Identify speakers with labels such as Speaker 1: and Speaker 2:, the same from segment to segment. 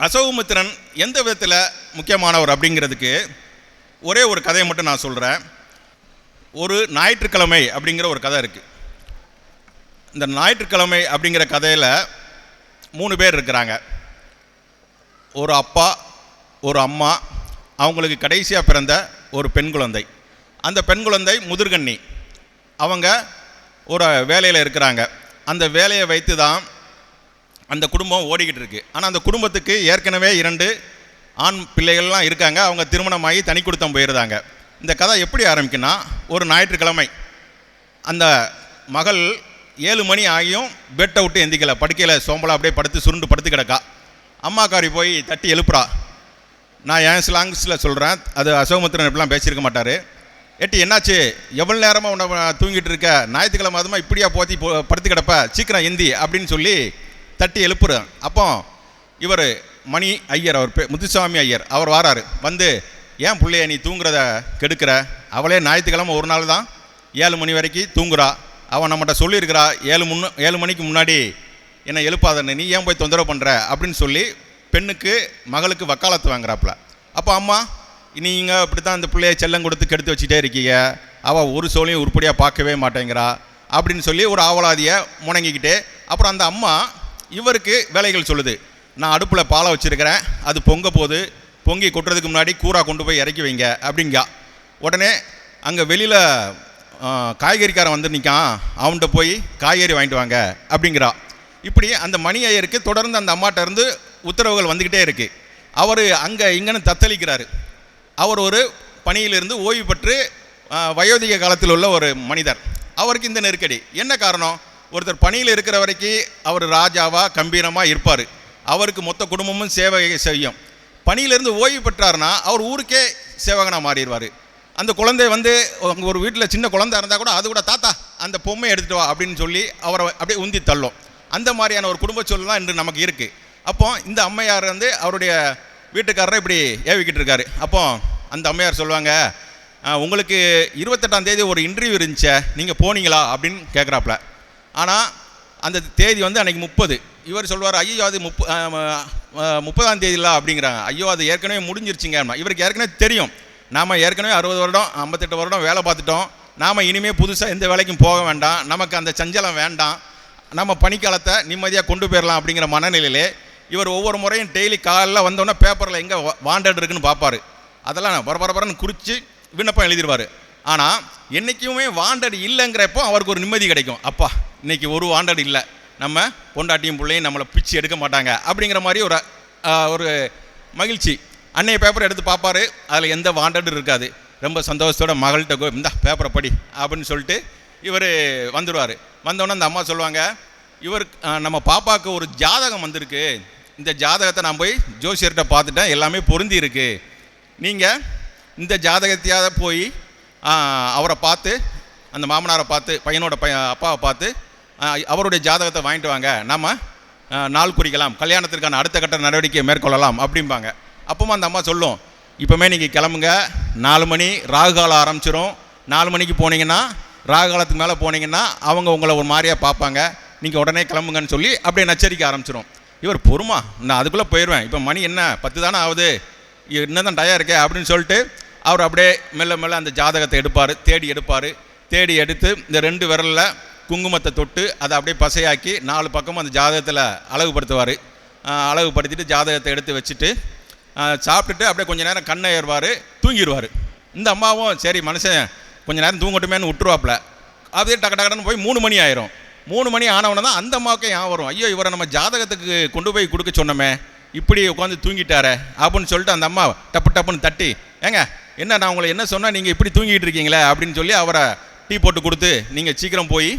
Speaker 1: அசோகமித்திரன் எந்த விதத்தில் முக்கியமானவர் அப்படிங்கிறதுக்கு ஒரே ஒரு கதையை மட்டும் நான் சொல்கிறேன். ஒரு ஞாயிற்றுக்கிழமை அப்படிங்கிற ஒரு கதை இருக்குது. இந்த ஞாயிற்றுக்கிழமை அப்படிங்கிற கதையில் 3 பேர் இருக்கிறாங்க. ஒரு அப்பா, ஒரு அம்மா, அவங்களுக்கு கடைசியாக பிறந்த ஒரு பெண் குழந்தை. அந்த பெண் குழந்தை முதிர்கண்ணி. அவங்க ஒரு வேலையில் இருக்கிறாங்க. அந்த வேலையை வைத்து தான் அந்த குடும்பம் ஓடிக்கிட்டு இருக்கு. ஆனால் அந்த குடும்பத்துக்கு ஏற்கனவே 2 ஆண் பிள்ளைகள்லாம் இருக்காங்க. அவங்க திருமணமாகி தனி குடுத்தம் போயிருந்தாங்க. இந்த கதை எப்படி ஆரம்பிக்குன்னா, ஒரு ஞாயிற்றுக்கிழமை அந்த மகள் 7 மணி ஆகியும் பெட்டை விட்டு எந்திக்கலை. படுக்கையில் சோம்பலாக அப்படியே சுருண்டு படுத்து கிடக்கா. அம்மாக்காரி போய் தட்டி எழுப்புறா. நான் என் ஸ்லாங்ஸில் சொல்கிறேன், அது அசோகமித்திரன் எப்படிலாம் பேசியிருக்க மாட்டார். எட்டி என்னாச்சு, எவ்வளோ நேரமாக உன்னை தூங்கிட்டு இருக்க, ஞாயிற்றுக்கிழமை அதுமா இப்படியா போத்தி படுத்து கிடப்ப, சீக்கிரம் எந்தி அப்படின்னு சொல்லி தட்டி எழுப்புறேன். அப்போ இவர் மணி ஐயர், அவர் முத்துசாமி ஐயர், அவர் வாராரு. வந்து, ஏன் பிள்ளைய நீ தூங்குறத கெடுக்கிற, அவளே ஞாயிற்றுக்கிழமை ஒரு நாள் தான் 7 மணி வரைக்கும் தூங்குறா, அவன் நம்மகிட்ட சொல்லியிருக்கிறா 7 மணிக்கு முன்னாடி என்னை எழுப்பாதன்னு, நீ ஏன் போய் தொந்தரவு பண்ணுற அப்படின்னு சொல்லி பெண்ணுக்கு மகளுக்கு வக்காலத்து வாங்குறாப்புல. அப்போ அம்மா, நீங்கள் இப்படி தான் இந்த பிள்ளையை செல்லம் கொடுத்து கெடுத்து வச்சுட்டே இருக்கீங்க, அவள் ஒரு சோலையும் உருப்படியாக பார்க்கவே மாட்டேங்கிறா அப்படின்னு சொல்லி ஒரு ஆவலாதியை முணங்கிக்கிட்டே, அப்புறம் அந்த அம்மா இவருக்கு வேலைகள் சொல்லுது. நான் அடுப்பில் பாலை வச்சுருக்கிறேன், அது பொங்க போது, பொங்கி கொட்டுறதுக்கு முன்னாடி கூரா கொண்டு போய் இறக்கி வைங்க அப்படிங்கா. உடனே அங்கே வெளியில் காய்கறிக்காரன் வந்து நிற்கான், அவன்கிட்ட போய் காய்கறி வாங்கிட்டு வாங்க அப்படிங்கிறா. இப்படி அந்த மணி ஐயருக்கு தொடர்ந்து அந்த அம்மாட்ட இருந்து உத்தரவுகள் வந்துக்கிட்டே இருக்குது. அவர் அங்கே இங்கன்னு தத்தளிக்கிறாரு. அவர் ஒரு பணியிலிருந்து ஓய்வு பெற்று வயோதிக காலத்தில் உள்ள ஒரு மனிதர். அவருக்கு இந்த நெருக்கடி என்ன காரணம்? ஒருத்தர் பணியில் இருக்கிற வரைக்கும் அவர் ராஜாவாக கம்பீரமாக இருப்பார், அவருக்கு மொத்த குடும்பமும் சேவை செய்யும். பணியிலிருந்து ஓய்வு பெற்றார்னா அவர் ஊருக்கே சேவகனாக மாறிடுவார். அந்த குழந்தை வந்து ஒரு வீட்டில் சின்ன குழந்தை இருந்தால் கூட அது கூட தாத்தா அந்த பொம்மையை எடுத்துகிட்டு வா அப்படின்னு சொல்லி அவரை அப்படியே உந்தி தள்ளும். அந்த மாதிரியான ஒரு குடும்ப சூழல் தான் இன்று நமக்கு இருக்குது. அப்போ இந்த அம்மையார் வந்து அவருடைய வீட்டுக்காரரை இப்படி ஏவிக்கிட்டு இருக்காரு. அப்போ அந்த அம்மையார் சொல்லுவாங்க, உங்களுக்கு 28ஆம் தேதி ஒரு இன்டர்வியூ இருந்துச்சே, நீங்கள் போனீங்களா அப்படின்னு கேட்குறாப்புல. ஆனால் அந்த தேதி வந்து அன்றைக்கி 30. இவர் சொல்வார், ஐயோ அது 30ஆம் தேதியில அப்படிங்கிறாங்க. ஐயோ அது ஏற்கனவே முடிஞ்சிருச்சிங்க. இவருக்கு ஏற்கனவே தெரியும், நாம் ஏற்கனவே 60 வருடம் 58 வருடம் வேலை பார்த்துட்டோம், நாம் இனிமேல் புதுசாக எந்த வேலைக்கும் போக வேண்டாம், நமக்கு அந்த சஞ்சலம் வேண்டாம், நம்ம பணிக்காலத்தை நிம்மதியாக கொண்டு போயிடலாம் அப்படிங்கிற மனநிலையிலே இவர் ஒவ்வொரு முறையும் டெய்லி காலையில் வந்தோடனே பேப்பரில் எங்கே வாண்டட் இருக்குன்னு பார்ப்பார். அதெல்லாம் பரபரன்னு குறித்து விண்ணப்பம் எழுதிடுவார். ஆனால் என்றைக்குமே வாண்டட் இல்லைங்கிறப்போ அவருக்கு ஒரு நிம்மதி கிடைக்கும். அப்பா இன்றைக்கி ஒரு வாண்டட் இல்லை, நம்ம பொண்டாட்டியும் பிள்ளையும் நம்மளை பிச்சு எடுக்க மாட்டாங்க அப்படிங்கிற மாதிரி ஒரு மகிழ்ச்சி. அன்னைய பேப்பரை எடுத்து பார்ப்பார், அதில் எந்த வாண்டட் இருக்காது. ரொம்ப சந்தோஷத்தோட மகள்கிட்ட இந்த பேப்பரை படி அப்படின்னு சொல்லிட்டு இவர் வந்துடுவார். வந்தோடனே அந்த அம்மா சொல்லுவாங்க, இவர் நம்ம பாப்பாவுக்கு ஒரு ஜாதகம் வந்திருக்கு, இந்த ஜாதகத்தை நான் போய் ஜோசியர்கிட்ட பார்த்துட்டேன், எல்லாமே பொருந்தி இருக்கு, நீங்கள் இந்த ஜாதகத்தையாக போய் அவரை பார்த்து, அந்த மாமனாரை பார்த்து, பையனோட அப்பாவை பார்த்து அவருடைய ஜாதகத்தை வாங்கிட்டு வாங்க, நம்ம நாள் குறிக்கலாம், கல்யாணத்திற்கான அடுத்த கட்ட நடவடிக்கையை மேற்கொள்ளலாம் அப்படிம்பாங்க. அப்பவும் அந்த அம்மா சொல்லும், இப்போமே நீங்கள் கிளம்புங்க, 4 மணி ராகு காலம் ஆரம்பிச்சிடும், 4 மணிக்கு போனீங்கன்னா ராகு காலத்துக்கு மேலே போனீங்கன்னா அவங்க உங்களை ஒரு மாதிரியாக பார்ப்பாங்க, நீங்கள் உடனே கிளம்புங்கன்னு சொல்லி அப்படியே நச்சரிக்க ஆரம்பிச்சிடும். இவர் பொறுமா, நான் அதுக்குள்ளே போயிடுவேன், இப்போ மணி என்ன 10 தானே ஆகுது, இன்னும் தான் டயம் இருக்கே அப்படின்னு சொல்லிட்டு அவர் அப்படியே மெல்ல மெல்ல அந்த ஜாதகத்தை எடுப்பார். தேடி எடுத்து இந்த 2 விரலில் குங்குமத்தை தொட்டு அதை அப்படியே பசையாக்கி 4 பக்கமும் அந்த ஜாதகத்தில் அழகுபடுத்துவார். அழகுபடுத்திட்டு ஜாதகத்தை எடுத்து வச்சுட்டு சாப்பிட்டுட்டு அப்படியே கொஞ்சம் நேரம் கண்ணை ஏறுவார், தூங்கிடுவார். இந்த அம்மாவும் சரி மனுஷன் கொஞ்சம் நேரம் தூங்கட்டுமேனு விட்டுருவாப்புல. அப்படியே டக்குன்னு போய் 3 மணி ஆயிரும். 3 மணி ஆனவன தான் அந்த அம்மாவுக்கே வரும், ஐயோ இவரை நம்ம ஜாதகத்துக்கு கொண்டு போய் கொடுக்க சொன்னோமே, இப்படி உட்காந்து தூங்கிட்டாரே அப்படின்னு சொல்லிட்டு அந்த அம்மா டப்புன்னு தட்டி, ஏங்க என்ன நான் உங்களை என்ன சொன்னால் நீங்கள் இப்படி தூங்கிட்டு இருக்கீங்களே அப்படின்னு சொல்லி அவரை டீ போட்டு கொடுத்து, நீங்கள் சீக்கிரம் போய்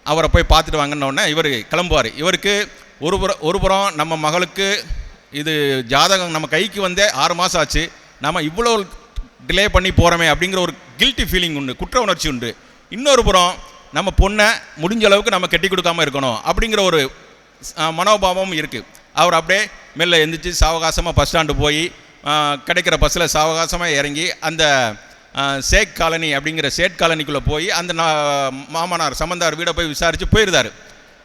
Speaker 1: அவரை போய் பார்த்துட்டு வாங்கினோடனே இவர் கிளம்புவார். இவருக்கு ஒரு புறம் நம்ம மகளுக்கு இது ஜாதகம் நம்ம கைக்கு வந்தே 6 மாதம் ஆச்சு, நம்ம இவ்வளோ டிலே பண்ணி போகிறோமே அப்படிங்கிற ஒரு கில்ட்டி ஃபீலிங் உண்டு, குற்ற உணர்ச்சி உண்டு. இன்னொரு புறம் நம்ம பொண்ணை முடிஞ்ச அளவுக்கு நம்ம கட்டி கொடுக்காமல் இருக்கணும் அப்படிங்கிற ஒரு மனோபாவமும் இருக்குது. அவர் அப்படியே மெல்ல எந்திரிச்சு சாவகாசமாக பஸ் ஸ்டாண்டு போய் கிடைக்கிற பஸ்ஸில் சாவகாசமாக இறங்கி அந்த சேக் காலனி அப்படிங்கிற சேட் காலனிக்குள்ளே போய் அந்த மாமனார் சம்பந்தார் வீடை போய் விசாரித்து போயிருந்தார்.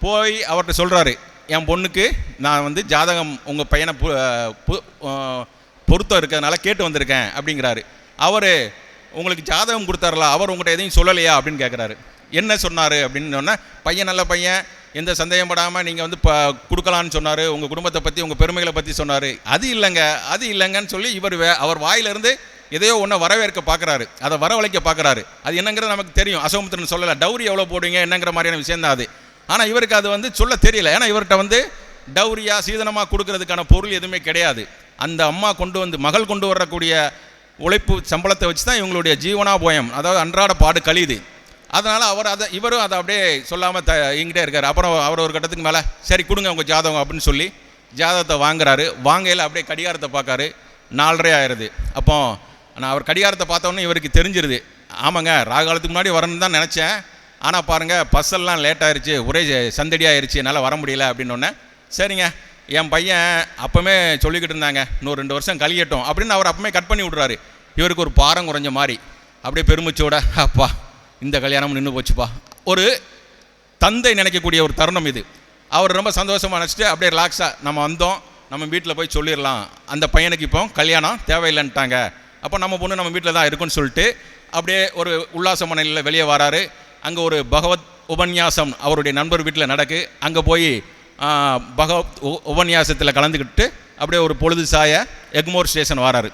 Speaker 1: போய் அவர்கிட்ட சொல்கிறாரு, என் பொண்ணுக்கு நான் வந்து ஜாதகம் உங்கள் பையனை பொருத்தம் இருக்கிறதுனால கேட்டு வந்திருக்கேன் அப்படிங்கிறாரு. அவர் உங்களுக்கு ஜாதகம் கொடுத்தாரல, அவர் உங்கள்கிட்ட எதையும் சொல்லலையா அப்படின்னு கேட்குறாரு. என்ன சொன்னார் அப்படின்னு சொன்னால், பையன் நல்ல பையன், எந்த சந்தேகம் படாமல் நீங்கள் வந்து கொடுக்கலான்னு சொன்னார், உங்கள் குடும்பத்தை பற்றி உங்கள் பெருமைகளை பற்றி சொன்னார். அது இல்லைங்கன்னு சொல்லி அவர் வாயிலிருந்து எதையோ ஒன்றை வரவேற்க பார்க்குறாரு, அதை வரவழைக்க பார்க்குறாரு. அது என்னங்கிறது நமக்கு தெரியும், அசோகமுத்திரன் சொல்லலை. டவுரி எவ்வளோ போடுவீங்க என்னங்கிற மாதிரியான விஷயம் தான் அது. ஆனால் இவருக்கு அது வந்து சொல்ல தெரியல. ஏன்னா இவர்கிட்ட வந்து டவுரியாக சீதனமாக கொடுக்கறதுக்கான பொருள் எதுவுமே கிடையாது. அந்த அம்மா மகள் கொண்டு வரக்கூடிய உழைப்பு சம்பளத்தை வச்சு தான் இவங்களுடைய ஜீவனாபோயம், அதாவது அன்றாட பாடு கழியுது. அதனால் இவரும் அதை அப்படியே சொல்லாமல் இங்கிட்டே இருக்கார். அப்புறம் அவர் ஒரு கட்டத்துக்கு மேலே சரி கொடுங்க உங்கள் ஜாதகம் அப்படின்னு சொல்லி ஜாதகத்தை வாங்குறாரு. வாங்கையில் அப்படியே கடிகாரத்தை பார்க்காரு, 4:30 ஆயிடுது. அப்போ நான் அவர் கடிகாரத்தை பார்த்தோன்னே இவருக்கு தெரிஞ்சிருது, ஆமாங்க ராகாலத்துக்கு முன்னாடி வரணும்னு தான் நினச்சேன், ஆனால் பாருங்கள் பஸ்ஸெல்லாம் லேட் ஆயிடுச்சு, ஒரே சந்தடி ஆயிடுச்சு, என்னால் வர முடியல அப்படின்னோடனே சரிங்க என் பையன் அப்போமே சொல்லிக்கிட்டு இருந்தாங்க இன்னும் 2 வருஷம் கழியட்டும் அப்படின்னு அவர் அப்போமே கட் பண்ணி விட்றாரு. இவருக்கு ஒரு பாரம் குறைஞ்ச மாதிரி அப்படியே பெருமிச்சோட அப்பா இந்த கல்யாணம் நின்று போச்சுப்பா. ஒரு தந்தை நினைக்கக்கூடிய ஒரு தருணம் இது. அவர் ரொம்ப சந்தோஷமாக நினச்சிட்டு அப்படியே ரிலாக்ஸாக நம்ம வந்தோம், நம்ம வீட்டில் போய் சொல்லிடலாம், அந்த பையனுக்கு இப்போ கல்யாணம் தேவையில்லைன்ட்டாங்க, அப்போ நம்ம பொண்ணு நம்ம வீட்டில் தான் இருக்குன்னு சொல்லிட்டு அப்படியே ஒரு உல்லாச மனையில் வெளியே வராரு. அங்கே ஒரு பகவத் உபன்யாசம் அவருடைய நண்பர் வீட்டில் நடக்கு. அங்கே போய் பகவத் உபன்யாசத்தில் கலந்துக்கிட்டு அப்படியே ஒரு பொழுது சாய எக்மோர் ஸ்டேஷன் வராரு.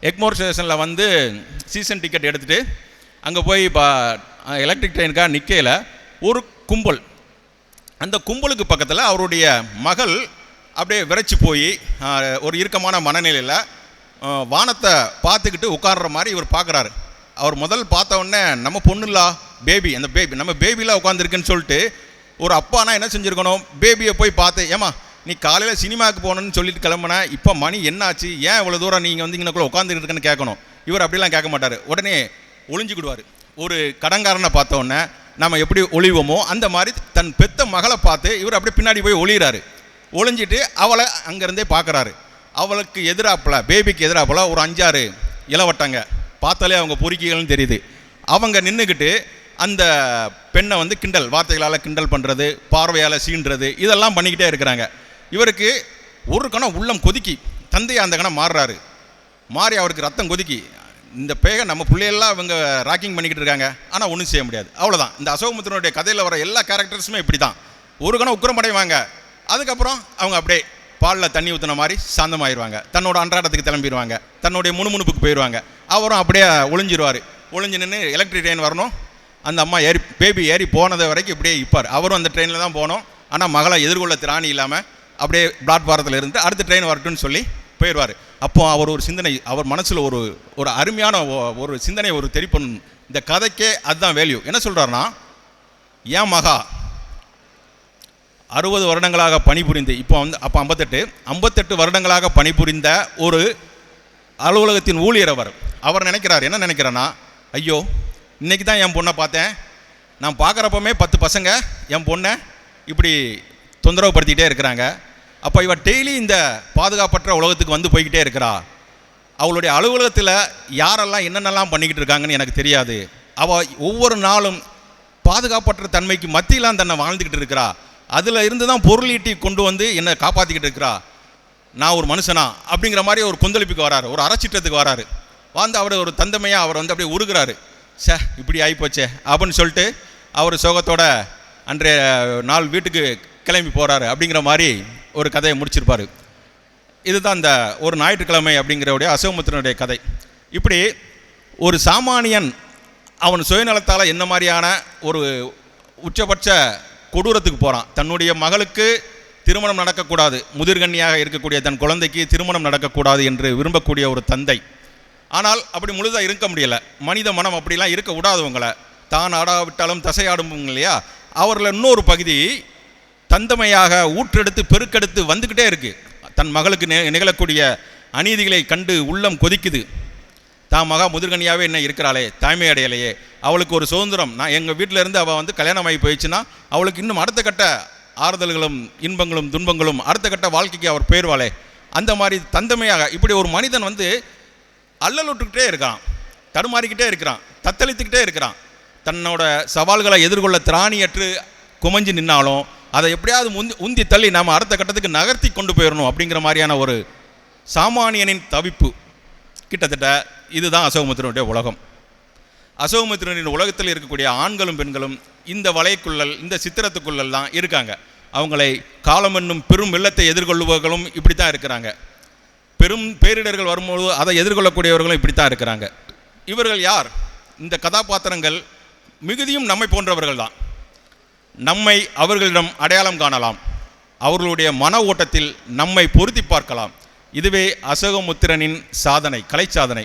Speaker 1: எக்மோர் ஸ்டேஷனில் வந்து சீசன் டிக்கெட் எடுத்துகிட்டு அங்கே போய் எலக்ட்ரிக் ட்ரெயினுக்காக நிற்கையில் ஒரு கும்பல், அந்த கும்பலுக்கு பக்கத்தில் அவருடைய மகள் அப்படியே விரைச்சி போய் ஒரு இறுக்கமான மனநிலையில் வானத்தை பார்த்துக்கிட்டு உட்கார்ற மாதிரி இவர் பார்க்குறாரு. அவர் முதல் பார்த்த உடனே நம்ம பொண்ணுலா பேபி, அந்த பேபி நம்ம பேபிலாம் உட்காந்துருக்குன்னு சொல்லிட்டு ஒரு அப்பானா என்ன செஞ்சுருக்கணும், பேபியை போய் பார்த்து ஏமா நீ காலையில் சினிமாவுக்கு போகணுன்னு சொல்லிட்டு கிளம்புனேன், இப்போ மணி என்னாச்சு, ஏன் இவ்வளோ தூரம் நீங்கள் வந்து இங்கனக்குள்ளே உட்காந்துக்கிட்டு இருக்குன்னு கேட்கணும். இவர் அப்படிலாம் கேட்க மாட்டார், உடனே ஒளிஞ்சிக்கிடுவார். ஒரு கடங்காரனை பார்த்த உடனே நம்ம எப்படி ஒளிவோமோ அந்த மாதிரி தன் பெத்த மகளை பார்த்து இவர் அப்படியே பின்னாடி போய் ஒளிகிறாரு. ஒளிஞ்சிட்டு அவளை அங்கேருந்தே பார்க்குறாரு. அவளுக்கு எதிராப்பில் பேபிக்கு எதிராப்பில் ஒரு 5-6 இளவட்டங்க, பார்த்தாலே அவங்க பொறுக்கிகள்னு தெரியுது. அவங்க நின்றுக்கிட்டு அந்த பெண்ணை வந்து கிண்டல் வார்த்தைகளால் கிண்டல் பண்ணுறது, பார்வையால் சீன்றது, இதெல்லாம் பண்ணிக்கிட்டே இருக்கிறாங்க. இவருக்கு ஒரு கணம் உள்ளம் கொதிக்கி தந்தையை அந்த கணம் மாறுறாரு. மாறி அவருக்கு ரத்தம் கொதிக்கி இந்த பேக நம்ம பிள்ளையெல்லாம் இவங்க ராக்கிங் பண்ணிக்கிட்டு இருக்காங்க, ஆனால் ஒன்றும் செய்ய முடியாது. அவ்வளோதான். இந்த அசோகமுத்திரனுடைய கதையில் வர எல்லா கேரக்டர்ஸுமே இப்படி தான். ஒரு கணம் உக்கிரமடைவாங்க, அதுக்கப்புறம் அவங்க அப்படியே பாலில் தண்ணி ஊற்றின மாதிரி சாந்தமாகிடுவாங்க, தன்னோட அன்றாடத்துக்கு கிளம்பிடுவாங்க, தன்னுடைய முணுமுணுப்புக்கு போயிடுவாங்க. அவரும் அப்படியே ஒளிஞ்சிருவார். ஒளிஞ்சு நின்று எலக்ட்ரிக் ட்ரெயின் வரணும், அந்த அம்மா பேபி ஏறி போனது வரைக்கும் இப்படியே இப்பார். அவரும் அந்த ட்ரெயினில் தான் போனோம், ஆனால் மகளை எதிர்கொள்ள திராணி இல்லாமல் அப்படியே பிளாட்பாரத்தில் இருந்து அடுத்த ட்ரெயின் வரட்டும்னு சொல்லி போயிடுவார். அப்போ அவர் ஒரு சிந்தனை, அவர் மனசில் ஒரு அருமையான ஒரு சிந்தனை ஒரு தெரிப்பணும். இந்த கதைக்கே அதுதான் வேல்யூ. என்ன சொல்கிறாருன்னா, ஏன் மகா 60 வருடங்களாக பணிபுரிந்து அப்போ 58 வருடங்களாக பணிபுரிந்த ஒரு அலுவலகத்தின் ஊழியர் அவர் நினைக்கிறார், என்ன நினைக்கிறேன்னா, ஐயோ இன்றைக்கி தான் என் பொண்ணை பார்த்தேன், நான் பார்க்குறப்பமே 10 பசங்க என் பொண்ணை இப்படி தொந்தரவுப்படுத்திக்கிட்டே இருக்கிறாங்க. அப்போ இவள் டெய்லி இந்த பாதுகாப்பற்ற உலகத்துக்கு வந்து போய்கிட்டே இருக்கிறா. அவளுடைய அலுவலகத்தில் யாரெல்லாம் என்னென்னலாம் பண்ணிக்கிட்டு இருக்காங்கன்னு எனக்கு தெரியாது. அவள் ஒவ்வொரு நாளும் பாதுகாப்பற்ற தன்மைக்கு மத்தியிலாம் தன்னை வாழ்ந்துக்கிட்டு இருக்கிறா. அதில் இருந்து தான் பொருள் ஈட்டி கொண்டு வந்து என்னை காப்பாற்றிக்கிட்டு இருக்கிறா. நான் ஒரு மனுஷனா அப்படிங்கிற மாதிரி ஒரு கொந்தளிப்புக்கு வராரு, ஒரு அறச்சிட்டத்துக்கு வராரு. அவர் ஒரு தந்தமையாக அவர் வந்து அப்படியே உருகிறாரு. இப்படி ஆகிப்போச்சே அப்படின்னு சொல்லிட்டு அவர் சோகத்தோட அன்றைய நாள் வீட்டுக்கு கிளம்பி போகிறாரு. அப்படிங்கிற மாதிரி ஒரு கதையை முடிச்சிருப்பார். இதுதான் இந்த ஒரு ஞாயிற்றுக்கிழமை அப்படிங்கிறவுடைய அசோகமுத்திரனுடைய கதை. இப்படி ஒரு சாமானியன் அவன் சுயநலத்தால் என்ன மாதிரியான ஒரு உச்சபட்ச கொடூரத்துக்கு போகிறான். தன்னுடைய மகளுக்கு திருமணம் நடக்கக்கூடாது, முதிர்கன்னியாக இருக்கக்கூடிய தன் குழந்தைக்கு திருமணம் நடக்கக்கூடாது என்று விரும்பக்கூடிய ஒரு தந்தை. ஆனால் அப்படி முழுதாக இருக்க முடியலை. மனித மனம் அப்படிலாம் இருக்க விடாதவங்களை, தான் ஆடாவிட்டாலும் தசையாடுவங்க இல்லையா, அவர்களில் இன்னொரு பகுதி தந்தமையாக ஊற்றெடுத்து பெருக்கெடுத்து வந்துக்கிட்டே இருக்குது. தன் மகளுக்கு நிகழக்கூடிய அநீதிகளை கண்டு உள்ளம் கொதிக்குது. தான் மகா முதிர்கனியாகவே என்ன இருக்கிறாளே, தாய்மை அடையலையே, அவளுக்கு ஒரு சுதந்திரம், நான் எங்கள் வீட்டில் இருந்து அவள் வந்து கல்யாணம் ஆகி போயிடுச்சுன்னா அவளுக்கு இன்னும் அடுத்த கட்ட ஆறுதல்களும் இன்பங்களும் துன்பங்களும் அடுத்த கட்ட வாழ்க்கைக்கு அவர் போயிடுவாளே, அந்த மாதிரி தந்தமையாக இப்படி ஒரு மனிதன் வந்து அல்லலுட்டுக்கிட்டே இருக்கிறான், தடுமாறிக்கிட்டே இருக்கிறான், தத்தளித்துக்கிட்டே இருக்கிறான். தன்னோட சவால்களை எதிர்கொள்ள திராணியற்று குமஞ்சி நின்னாலும் அதை எப்படியாவது உந்தி தள்ளி நாம் அடுத்த கட்டத்துக்கு நகர்த்தி கொண்டு போயிடணும் அப்படிங்கிற மாதிரியான ஒரு சாமானியனின் தவிப்பு. கிட்டத்தட்ட இதுதான் அசோகமித்திரனுடைய உலகம். அசோகமித்திரனின் உலகத்தில் இருக்கக்கூடிய ஆண்களும் பெண்களும் இந்த வலைக்குள்ளல், இந்த சித்திரத்துக்குள்ளல் தான் இருக்காங்க. அவங்களை காலம் என்னும் பெரும் வெள்ளத்தை எதிர்கொள்பவர்களும் இப்படி தான் இருக்கிறாங்க. பெரும் பேரிடர்கள் வரும்போது அதை எதிர்கொள்ளக்கூடியவர்களும் இப்படி தான் இருக்கிறாங்க. இவர்கள் யார்? இந்த கதாபாத்திரங்கள் மிகுதியும் நம்மை போன்றவர்கள் தான். நம்மை அவர்களிடம் அடையாளம் காணலாம், அவர்களுடைய மன ஓட்டத்தில் நம்மை பொருத்தி பார்க்கலாம். இதுவே அசோகமித்திரனின் சாதனை, கலை சாதனை.